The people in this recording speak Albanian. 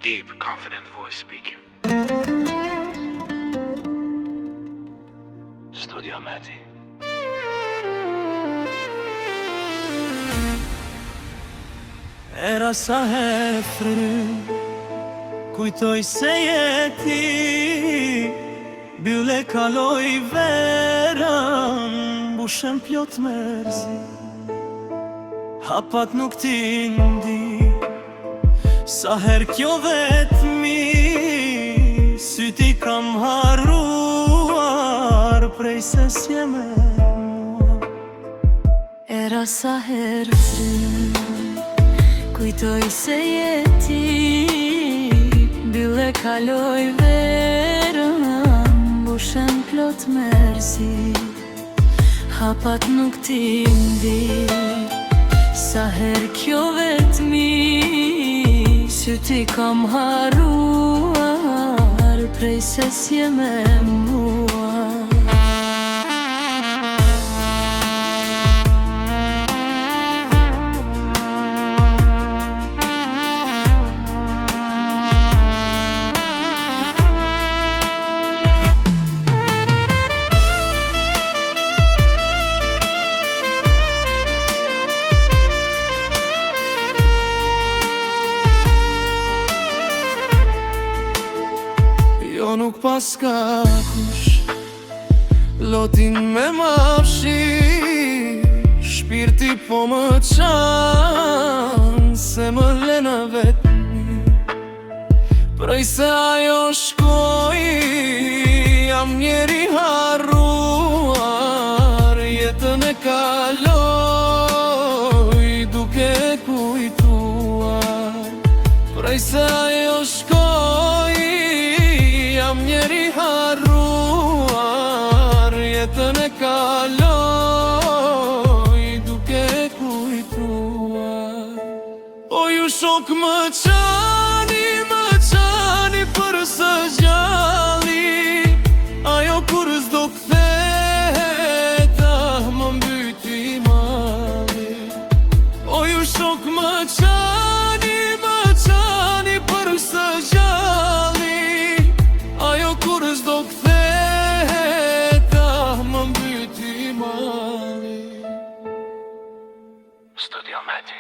Deep, confident voice speaking. Studio Meti. Era sa herë fry, kujtoj se jeti, bylle kaloj verën, bushem plot mërzi, hapat nuk ti ndi, sa her kjo vetmi, syti kam harruar, prej se s'je me mua. Era sa her fry, kujtoj se jeti, bylle kaloj verën, bushen plot mërzi, hapat nuk ti ndi, sa her kjo vetmi, syti kam harruar, prej se s'je me mua. Jo nuk paska kush, lotin me mafshi, shpirti po më qanë, se më lena vetëmi, prej se ajo shkoj, jam njeri harruar, jetën e kaloj, duke kujtuar, prej se ajo shkoj, jam njeri harruar, jetën e kaloj, duke kujtuar. O ju shok më qani për së gjalli, ajo kur s'do kthehet, ah më mbyti mali. O ju shok më qani për së gjalli, ajo kur s'do kthehet, ah më mbyti mali. Studio Meti.